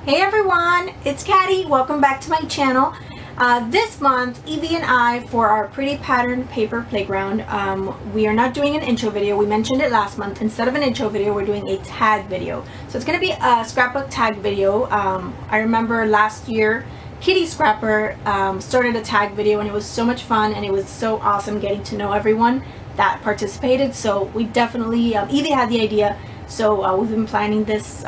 Hey everyone, it's Caddy. Welcome back to my channel. This month, Evie and I, for our Pretty Pattern Paper Playground, we are not doing an intro video. We mentioned it last month. Instead of an intro video, we're doing a tag video. So it's going to be a scrapbook tag video. I remember last year, Kitty Scrapper started a tag video and it was so much fun and it was so awesome getting to know everyone that participated. So we definitely, Evie had the idea, so we've been planning this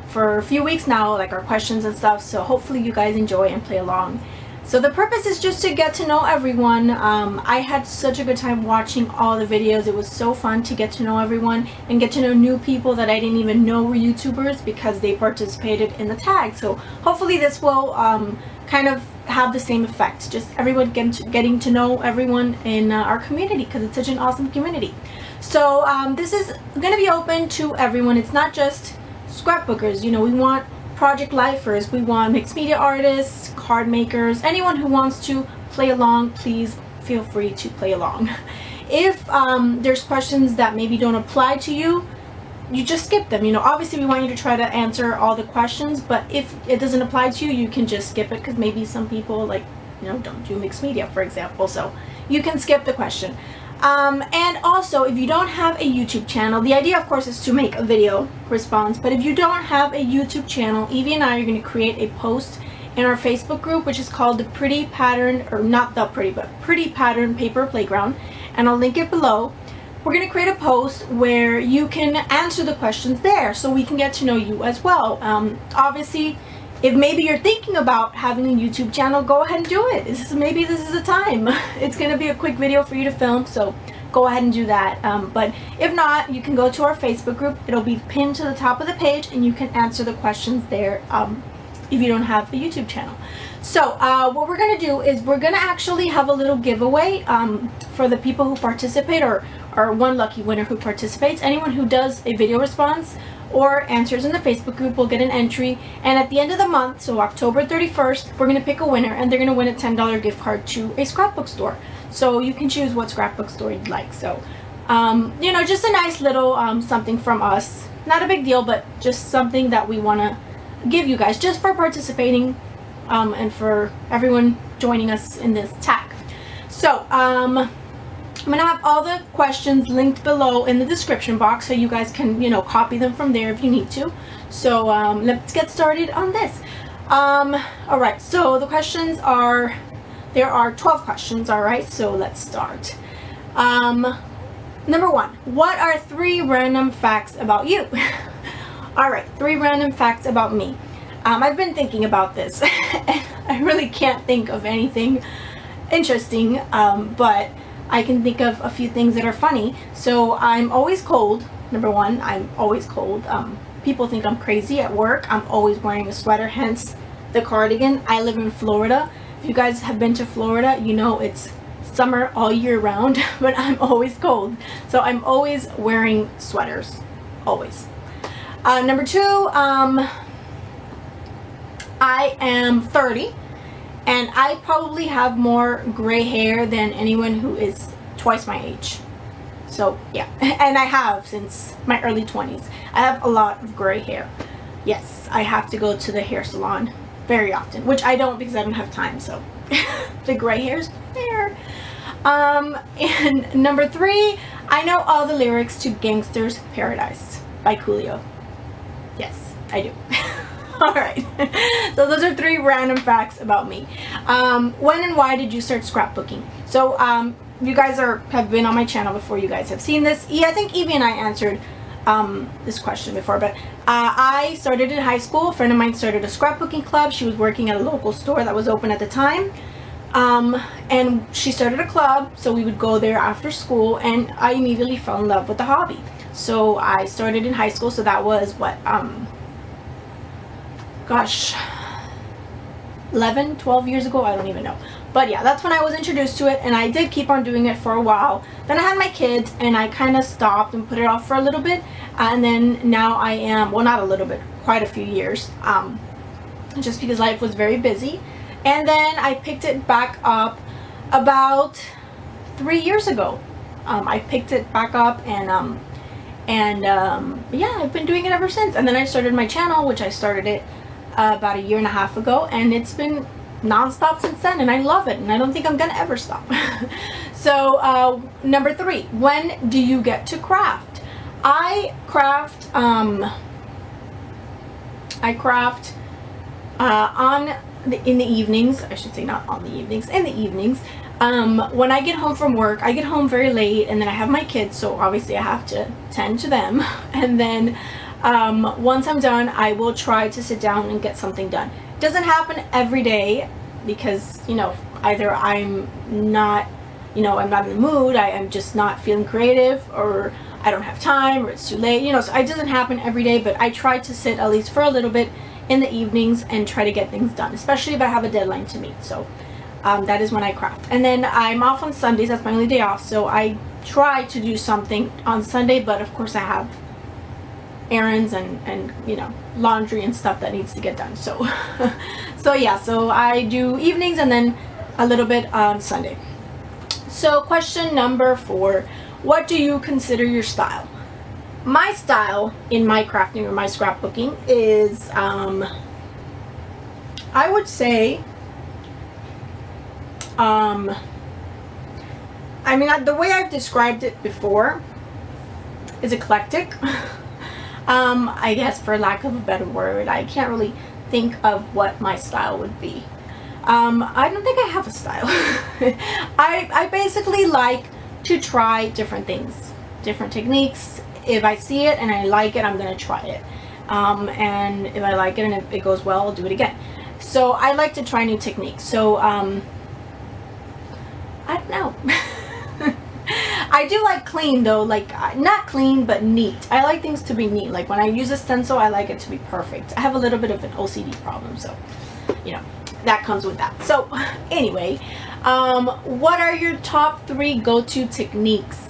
for a few weeks now, like our questions and stuff, so hopefully you guys enjoy and play along. So the purpose is just to get to know everyone. I had such a good time watching all the videos. It was so fun to get to know everyone and get to know new people that I didn't even know were YouTubers because they participated in the tag. So hopefully this will kind of have the same effect, just everyone getting to know everyone in our community, because it's such an awesome community. So this is going to be open to everyone. It's not just scrapbookers, you know, we want project lifers, we want mixed media artists, card makers, anyone who wants to play along. Please feel free to play along. If there's questions that maybe don't apply to you, you just skip them. You know, obviously we want you to try to answer all the questions, but if it doesn't apply to you, you can just skip it, because maybe some people, like, you know, don't do mixed media, for example, so you can skip the question. And also, if you don't have a YouTube channel, the idea of course is to make a video response, but if you don't have a YouTube channel, Evie and I are going to create a post in our Facebook group, which is called the Pretty Pattern, or not the Pretty, but Pretty Pattern Paper Playground, and I'll link it below. We're going to create a post where you can answer the questions there, so we can get to know you as well. Obviously, if maybe you're thinking about having a YouTube channel, go ahead and do it. Maybe this is the time. It's going to be a quick video for you to film, so go ahead and do that. But if not, you can go to our Facebook group. It'll be pinned to the top of the page, and you can answer the questions there if you don't have a YouTube channel. So what we're going to do is we're going to actually have a little giveaway for the people who participate, or one lucky winner who participates. Anyone who does a video response or answers in the Facebook group will get an entry, and at the end of the month, so October 31st, we're going to pick a winner, and they're going to win a $10 gift card to a scrapbook store. So you can choose what scrapbook store you'd like. So you know, just a nice little something from us. Not a big deal, but just something that we want to give you guys just for participating and for everyone joining us in this tag. So I'm going to have all the questions linked below in the description box, so you guys can, you know, copy them from there if you need to. So let's get started on this. Alright, so the questions are, there are 12 questions, alright, so let's start. Number 1, what are 3 random facts about you? Alright, 3 random facts about me. I've been thinking about this, and I really can't think of anything interesting, but I can think of a few things that are funny. So I'm always cold. Number 1, I'm always cold. People think I'm crazy at work. I'm always wearing a sweater, hence the cardigan. I live in Florida. If you guys have been to Florida, you know it's summer all year round, but I'm always cold. So I'm always wearing sweaters. Always. Number 2, I am 30. And I probably have more gray hair than anyone who is twice my age. So yeah, and I have since my early 20s. I have a lot of gray hair. Yes, I have to go to the hair salon very often, which I don't because I don't have time. So the gray hair's there. And number 3, I know all the lyrics to Gangster's Paradise by Coolio. Yes, I do. Alright, so those are 3 random facts about me. When and why did you start scrapbooking? So you guys have been on my channel before, you guys have seen this. Yeah, I think Evie and I answered this question before, but I started in high school. A friend of mine started a scrapbooking club. She was working at a local store that was open at the time, and she started a club, so we would go there after school, and I immediately fell in love with the hobby. So I started in high school, so that was what, gosh, 11, 12 years ago, I don't even know. But yeah, that's when I was introduced to it, and I did keep on doing it for a while. Then I had my kids, and I kind of stopped and put it off for a little bit, and then now I am, well, not a little bit, quite a few years, just because life was very busy. And then I picked it back up about 3 years ago. I picked it back up, and yeah, I've been doing it ever since. And then I started my channel, which I started it about a year and a half ago, and it's been non-stop since then, and I love it, and I don't think I'm gonna ever stop. So number 3, when do you get to craft? I craft in the evenings. I should say not on the evenings, in the evenings. When I get home from work, I get home very late, and then I have my kids, so obviously I have to tend to them. And then once I'm done, I will try to sit down and get something done. It doesn't happen every day because, you know, either I'm not in the mood, I'm just not feeling creative, or I don't have time, or it's too late, you know, so it doesn't happen every day, but I try to sit at least for a little bit in the evenings and try to get things done, especially if I have a deadline to meet. So that is when I craft. And then I'm off on Sundays, that's my only day off, so I try to do something on Sunday, but of course I have errands and you know, laundry and stuff that needs to get done. So so yeah, so I do evenings and then a little bit on Sunday. So question number 4, what do you consider your style? My style in my crafting or my scrapbooking is I would say I mean, the way I've described it before is eclectic. I guess, for lack of a better word, I can't really think of what my style would be. I don't think I have a style. I basically like to try different things, different techniques. If I see it and I like it, I'm going to try it. And if I like it and if it goes well, I'll do it again. So I like to try new techniques. So I don't know. I do like clean though, like not clean but neat. I like things to be neat. Like when I use a stencil, I like it to be perfect. I have a little bit of an OCD problem, so you know, that comes with that. So anyway, what are your top 3 go-to techniques?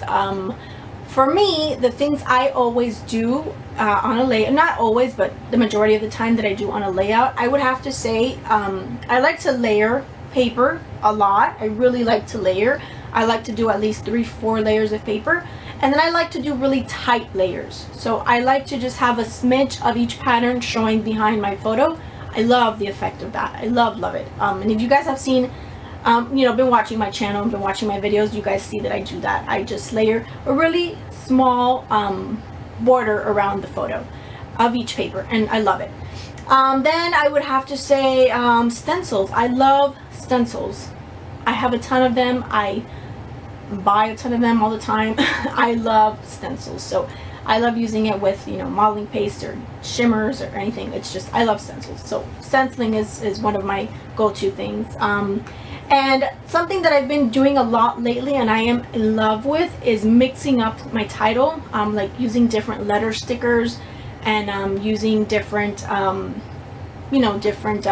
For me, the things I always do on a layout, not always, but the majority of the time that I do on a layout, I would have to say I like to layer paper a lot. I really like to layer. I like to do at least 3-4 layers of paper, and then I like to do really tight layers. So I like to just have a smidge of each pattern showing behind my photo. I love the effect of that. I love it. And if you guys have seen, you know, been watching my channel, been watching my videos, you guys see that I do that. I just layer a really small border around the photo of each paper, and I love it. Then I would have to say stencils. I love stencils. I have a ton of them. I buy a ton of them all the time. I love stencils. So I love using it with, you know, modeling paste or shimmers or anything. It's just, I love stencils. So stenciling is one of my go-to things. And something that I've been doing a lot lately and I am in love with is mixing up my title. Like using different letter stickers and using different, you know, different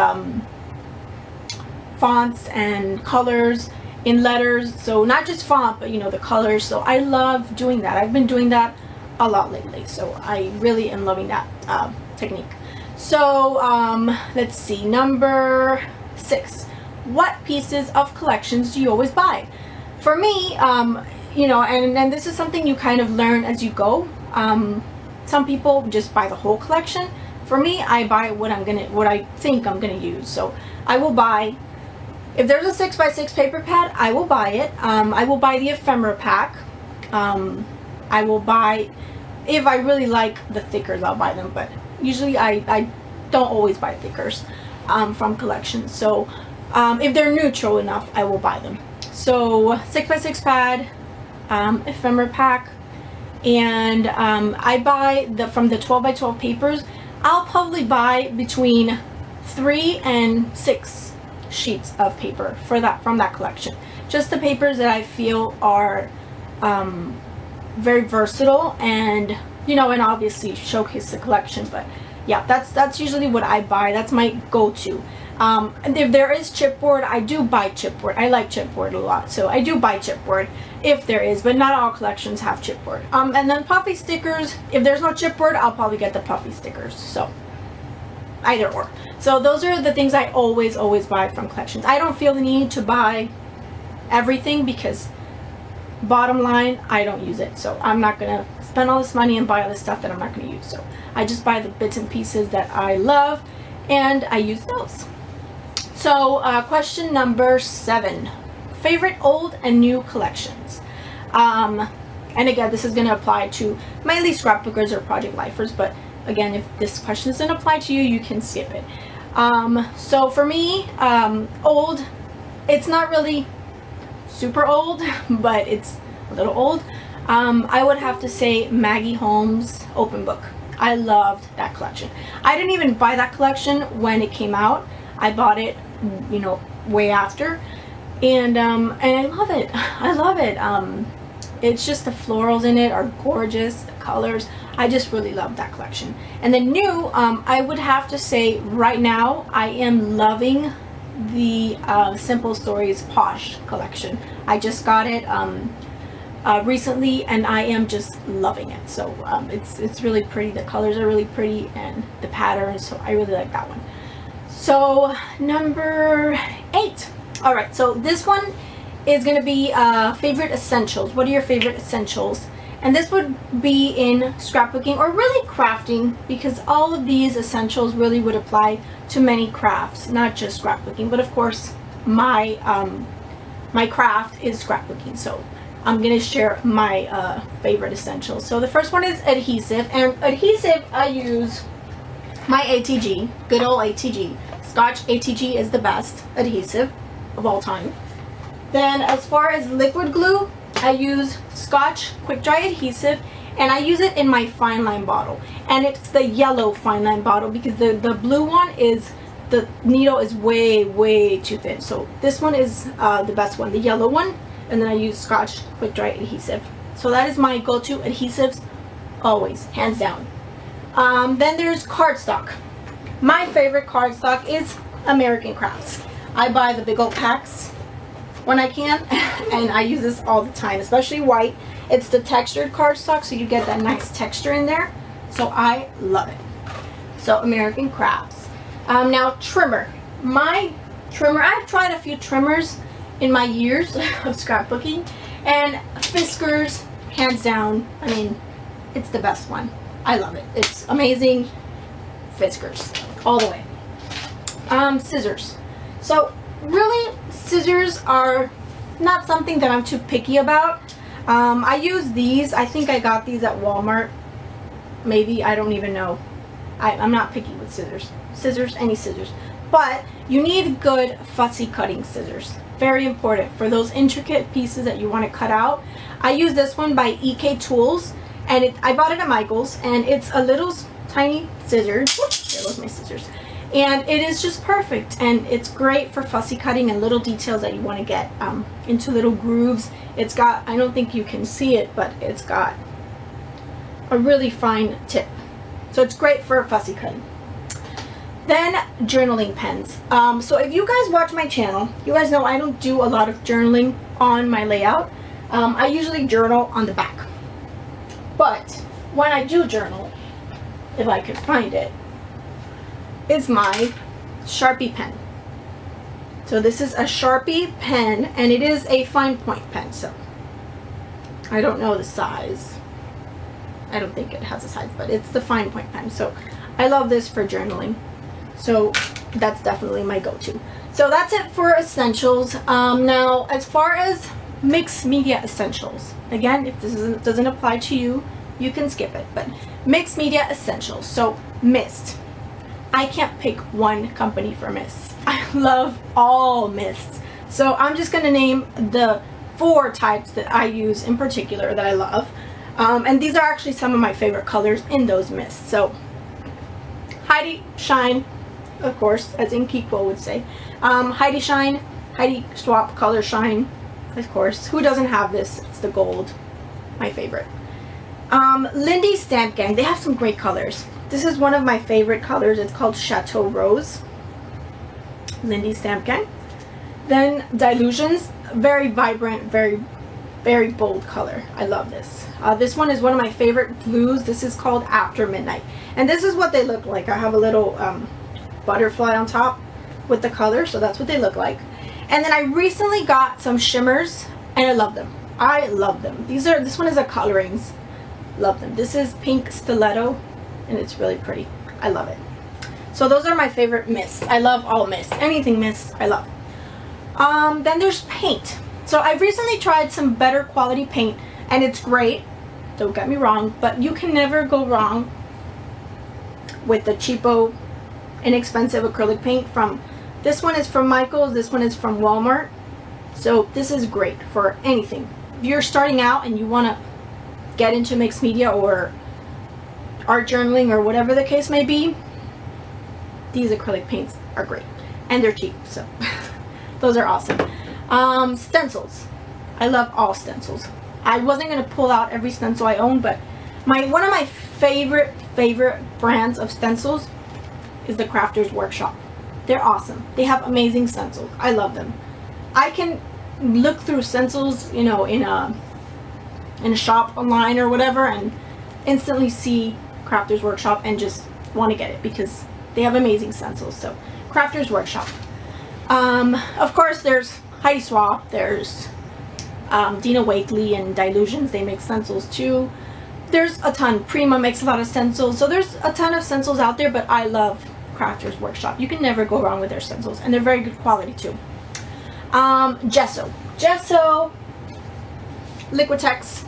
fonts and colors in letters. So not just font, but you know, the colors. So I love doing that. I've been doing that a lot lately. So I really am loving that technique. So let's see, number 6. What pieces of collections do you always buy? For me, you know, and this is something you kind of learn as you go. Some people just buy the whole collection. For me, I buy what I think I'm gonna use. So I will buy, if there's a 6x6 paper pad, I will buy it. I will buy the ephemera pack. I will buy, if I really like the thickers, I'll buy them, but usually I don't always buy thickers from collections. So if they're neutral enough, I will buy them. So 6x6 pad, ephemera pack, and I buy from the 12x12 papers. I'll probably buy between 3 and 6 sheets of paper for that, from that collection. Just the papers that I feel are very versatile and, you know, and obviously showcase the collection. But yeah, that's usually what I buy. That's my go-to. And if there is chipboard, I do buy chipboard. I like chipboard a lot, so I do buy chipboard if there is, but not all collections have chipboard. And then puffy stickers, if there's no chipboard, I'll probably get the puffy stickers. So either or. So those are the things I always buy from collections. I don't feel the need to buy everything because bottom line, I don't use it. So I'm not gonna spend all this money and buy all this stuff that I'm not gonna use. So I just buy the bits and pieces that I love. and I use those. So question number 7, favorite old and new collections. And again, this is going to apply to mainly scrapbookers or project lifers, but again, if this question doesn't apply to you, you can skip it. So for me, old, it's not really super old, but it's a little old. I would have to say Maggie Holmes Open Book. I loved that collection. I didn't even buy that collection when it came out. I bought it, you know, way after, and I love it. I love it. It's just the florals in it are gorgeous, the colors. I just really love that collection. And then new, I would have to say right now I am loving the Simple Stories Posh collection. I just got it recently, and I am just loving it. So it's really pretty. The colors are really pretty, and the patterns. So I really like that one. So number 8. All right. So this one is going to be favorite essentials. What are your favorite essentials? And this would be in scrapbooking or really crafting, because all of these essentials really would apply to many crafts, not just scrapbooking. But of course, my my craft is scrapbooking, so I'm going to share my favorite essentials. So the first one is adhesive, and adhesive I use my ATG, good old ATG. Scotch ATG is the best adhesive of all time. Then as far as liquid glue, I use Scotch Quick Dry Adhesive, and I use it in my fine line bottle. And it's the yellow fine line bottle, because the blue one is, the needle is way too thin. So this one is the best one, the yellow one. And then I use Scotch Quick Dry Adhesive. So that is my go-to adhesives, always, hands down. Then there's cardstock. My favorite cardstock is American Crafts. I buy the big old packs when I can, and I use this all the time, especially white. It's the textured cardstock, so you get that nice texture in there. So I love it. So American Crafts. Now trimmer. My trimmer, I've tried a few trimmers in my years of scrapbooking, and Fiskars, hands down. I mean, it's the best one. I love it. It's amazing. Fiskars, all the way. Scissors. So really, scissors are not something that I'm too picky about. I use these. I think I got these at Walmart. Maybe, I don't even know. I'm not picky with scissors. Scissors, any scissors. But you need good fussy cutting scissors. Very important for those intricate pieces that you want to cut out. I use this one by EK Tools, and I bought it at Michael's, and it's a little tiny scissors. Whoops, there goes my scissors. And it is just perfect, and it's great for fussy cutting and little details that you want to get into little grooves. It's got, I don't think you can see it, but it's got a really fine tip. So it's great for fussy cutting. Then journaling pens. So if you guys watch my channel, you guys know I don't do a lot of journaling on my layout. I usually journal on the back. But when I do journal, if I could find it, is my Sharpie pen. So this is a Sharpie pen, and it is a fine point pen. So I don't know the size. I don't think it has a size, but it's the fine point pen. So I love this for journaling. So that's definitely my go-to. So that's it for essentials. Now, as far as mixed media essentials, again, if this doesn't apply to you, you can skip it. But mixed media essentials. So mist. I can't pick one company for mists. I love all mists. So I'm just going to name the 4 types that I use in particular that I love. And these are actually some of my favorite colors in those mists. So Heidi Shine, of course, as in Kiko would say. Heidi Shine, Heidi Swapp Color Shine, of course. Who doesn't have this? It's the gold, my favorite. Lindy Stamp Gang, they have some great colors. This is one of my favorite colors. It's called Chateau Rose. Lindy Stamp Gang. Then Dylusions, very vibrant, very bold color. I love this. This one is one of my favorite blues. This is called After Midnight. And this is what they look like. I have a little butterfly on top with the color, so that's what they look like. And then I recently got some shimmers, and I love them. I love them. This one is a colorings. Love them. This is Pink Stiletto, and it's really pretty. I love it. So those are my favorite mists. I love all mists. Anything mists, I love. Then there's paint. So I've recently tried some better quality paint, and it's great. Don't get me wrong, but you can never go wrong with the cheapo, inexpensive acrylic paint from, this one is from Michaels, this one is from Walmart. So this is great for anything. If you're starting out and you want to get into mixed media or art journaling or whatever the case may be, these acrylic paints are great. And they're cheap, so those are awesome. Stencils. I love all stencils. I wasn't going to pull out every stencil I own, but one of my favorite brands of stencils is the Crafters Workshop. They're awesome. They have amazing stencils. I love them. I can look through stencils, you know, in a shop online or whatever, and instantly see Crafters Workshop and just want to get it because they have amazing stencils. So Crafters Workshop. Of course, there's Heidi Swapp. There's Dina Wakley and Dylusions. They make stencils too. There's a ton. Prima makes a lot of stencils. So there's a ton of stencils out there, but I love Crafters Workshop. You can never go wrong with their stencils, and they're very good quality too. Gesso. Liquitex.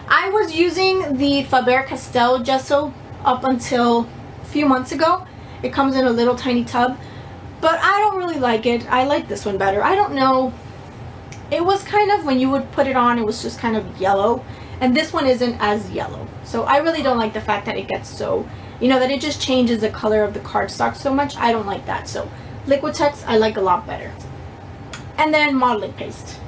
I was using the Faber-Castell gesso up until a few months ago. It comes in a little tiny tub, but I don't really like it. I like this one better. I don't know. It was kind of, when you would put it on, it was just kind of yellow, and this one isn't as yellow. So I really don't like the fact that it gets so, you know, that it just changes the color of the cardstock so much. I don't like that. So Liquitex I like a lot better. And then modeling paste,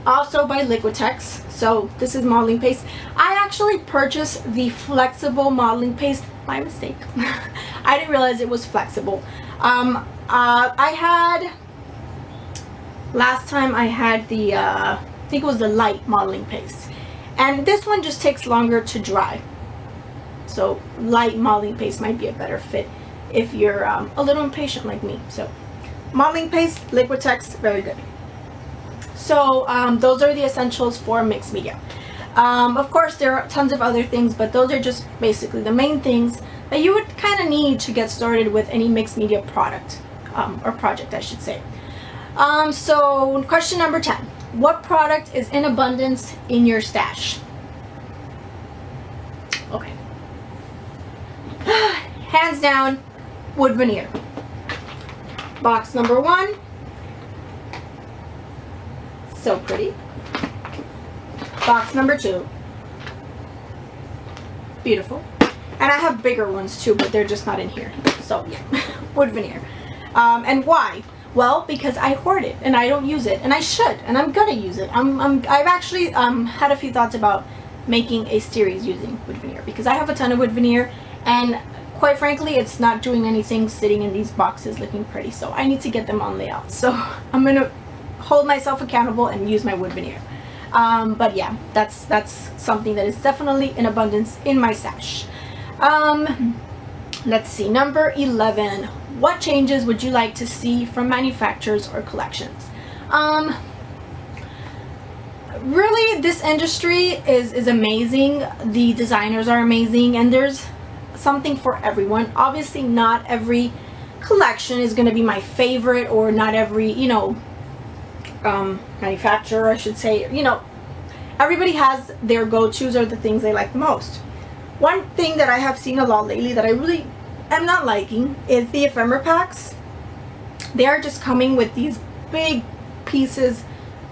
also by Liquitex. So this is modeling paste. I actually purchased the flexible modeling paste by mistake. I didn't realize it was flexible. Last time I had the, I think it was the light modeling paste. And this one just takes longer to dry. So light modeling paste might be a better fit if you're a little impatient like me. So modeling paste, Liquitex, very good. So those are the essentials for mixed media. Of course, there are tons of other things, but those are just basically the main things that you would kind of need to get started with any mixed media product, or project, I should say. So question number 10. What product is in abundance in your stash? Okay. Hands down, wood veneer. Box number 1. So pretty. Box number 2. Beautiful. And I have bigger ones too, but they're just not in here. So yeah, wood veneer. And why? Well, because I hoard it and I don't use it, and I should, and I'm gonna use it. I've actually had a few thoughts about making a series using wood veneer because I have a ton of wood veneer, and quite frankly, it's not doing anything sitting in these boxes looking pretty. So I need to get them on layout. So I'm gonna hold myself accountable and use my wood veneer. But yeah, that's something that is definitely in abundance in my stash. Let's see, number 11. What changes would you like to see from manufacturers or collections? Really, this industry is amazing. The designers are amazing, and there's something for everyone. Obviously, not every collection is going to be my favorite, or not every, you know, manufacturer, I should say. You know, everybody has their go-tos or the things they like the most. One thing that I have seen a lot lately that I really am not liking is the ephemera packs. They are just coming with these big pieces,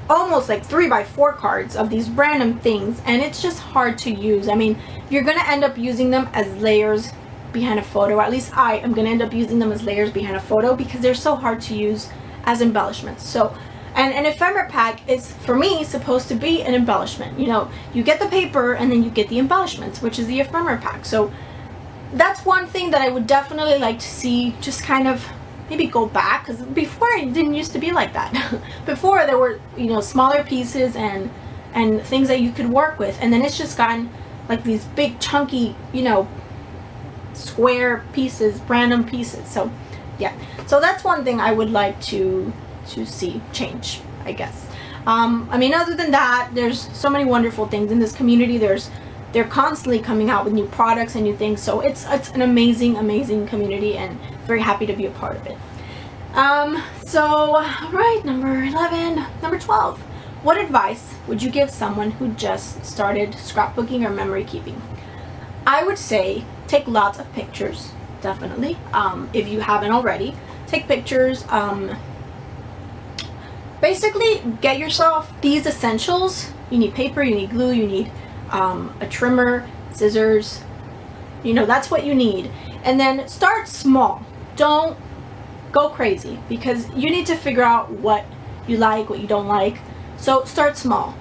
almost like 3x4 cards of these random things, and it's just hard to use. I mean, you're gonna end up using them as layers behind a photo. At least I am gonna end up using them as layers behind a photo because they're so hard to use as embellishments. So, and an ephemera pack is, for me, supposed to be an embellishment. You know, you get the paper and then you get the embellishments, which is the ephemera pack. So that's one thing that I would definitely like to see just kind of maybe go back, because before it didn't used to be like that. Before there were, you know, smaller pieces and things that you could work with, and then it's just gotten like these big chunky, you know, square pieces, random pieces. So yeah, so that's one thing I would like to see change, I guess. I mean, other than that, there's so many wonderful things in this community. There's they're constantly coming out with new products and new things. So it's an amazing community, and very happy to be a part of it. So right, number 11. Number 12. What advice would you give someone who just started scrapbooking or memory keeping? I would say take lots of pictures, definitely. If you haven't already, take pictures. Basically, get yourself these essentials. You need paper, you need glue, you need a trimmer, scissors. You know, that's what you need. And then start small. Don't go crazy, because you need to figure out what you like, what you don't like. So start small.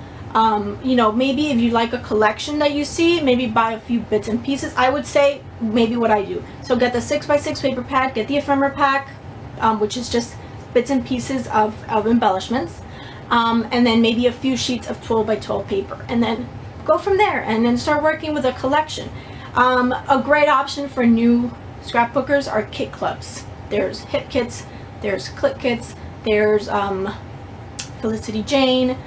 You know, maybe if you like a collection that you see, maybe buy a few bits and pieces. I would say maybe what I do. So get the 6x6 paper pad, get the ephemera pack, which is just bits and pieces of embellishments, and then maybe a few sheets of 12x12 paper, and then go from there, and then start working with a collection. A great option for new scrapbookers are kit clubs. There's hip kits, there's clip kits, there's Felicity Jane,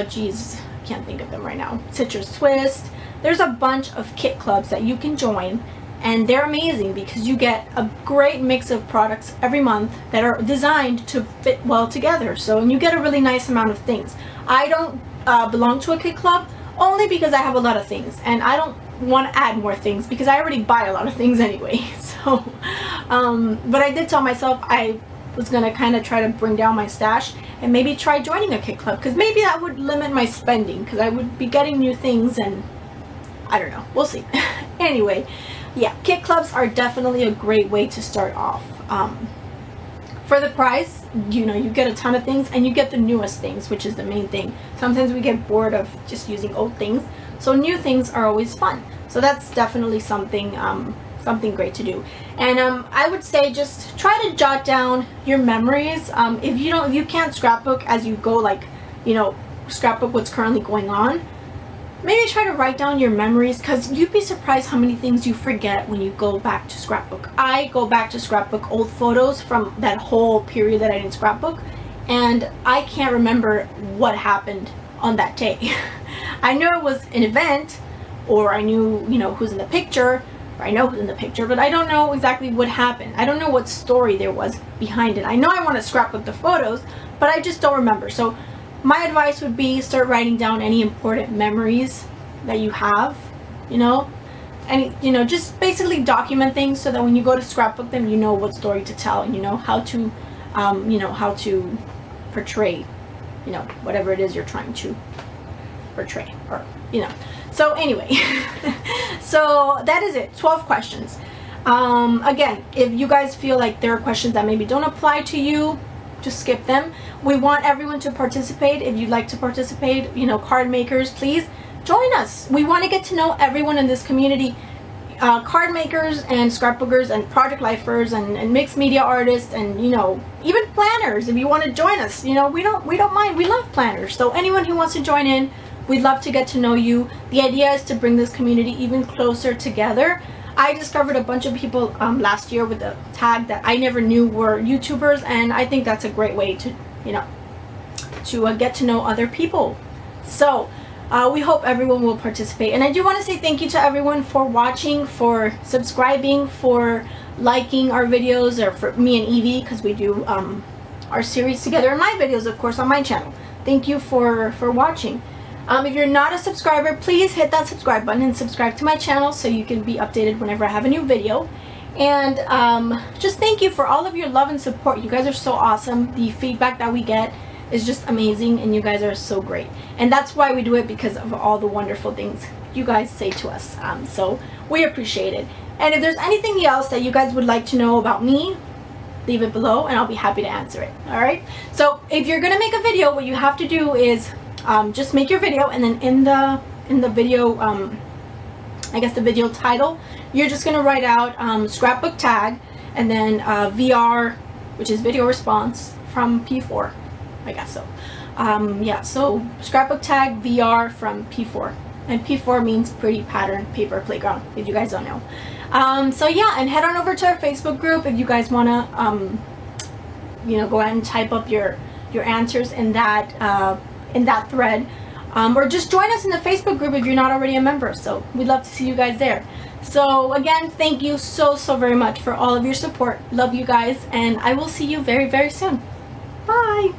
geez, I can't think of them right now, Citrus Twist. There's a bunch of kit clubs that you can join, and they're amazing because you get a great mix of products every month that are designed to fit well together. So, and you get a really nice amount of things. I don't belong to a kit club only because I have a lot of things, and I don't want to add more things because I already buy a lot of things anyway. So, but I did tell myself I was gonna kind of try to bring down my stash and maybe try joining a kit club, because maybe that would limit my spending, because I would be getting new things, and I don't know, we'll see. Anyway, yeah, kit clubs are definitely a great way to start off. For the price, you know, you get a ton of things, and you get the newest things, which is the main thing. Sometimes we get bored of just using old things, so new things are always fun. So that's definitely something something great to do. And I would say just try to jot down your memories. If you can't scrapbook as you go, like, you know, scrapbook what's currently going on, maybe try to write down your memories, because you'd be surprised how many things you forget when you go back to scrapbook. I go back to scrapbook old photos from that whole period that I didn't scrapbook, and I can't remember what happened on that day. I know it was an event, or I knew, you know, who's in the picture, or I know who's in the picture, but I don't know exactly what happened. I don't know what story there was behind it. I know I want to scrapbook the photos, but I just don't remember. So my advice would be start writing down any important memories that you have, you know, and, you know, just basically document things so that when you go to scrapbook them, you know what story to tell, and you know how to, how to portray, you know, whatever it is you're trying to portray, or, you know. So anyway, so that is it. 12 questions. Again, if you guys feel like there are questions that maybe don't apply to you, just skip them. We want everyone to participate. If you'd like to participate, you know, card makers, please join us. We want to get to know everyone in this community. Card makers and scrapbookers and project lifers and mixed media artists, and, you know, even planners. If you want to join us, you know, we don't mind. We love planners. So anyone who wants to join in, we'd love to get to know you. The idea is to bring this community even closer together. I discovered a bunch of people last year with a tag that I never knew were YouTubers, and I think that's a great way to, you know, to get to know other people. So we hope everyone will participate, and I do want to say thank you to everyone for watching, for subscribing, for liking our videos, or for me and Evie, because we do our series together, and my videos, of course, on my channel. Thank you for watching. If you're not a subscriber, please hit that subscribe button and subscribe to my channel so you can be updated whenever I have a new video. And just thank you for all of your love and support. You guys are so awesome. The feedback that we get is just amazing, and you guys are so great. And that's why we do it, because of all the wonderful things you guys say to us. So we appreciate it. And if there's anything else that you guys would like to know about me, leave it below and I'll be happy to answer it. Alright? So if you're gonna make a video, what you have to do is just make your video, and then in the video, I guess the video title, you're just gonna write out scrapbook tag, and then VR, which is video response from P4, I guess so. Yeah, so scrapbook tag VR from P4, and P4 means Pretty Pattern Paper Playground, if you guys don't know. So yeah, and head on over to our Facebook group if you guys wanna, you know, go ahead and type up your answers in that thread. or just join us in the Facebook group if you're not already a member. So we'd love to see you guys there. So again, thank you so very much for all of your support. Love you guys, and I will see you very soon. Bye.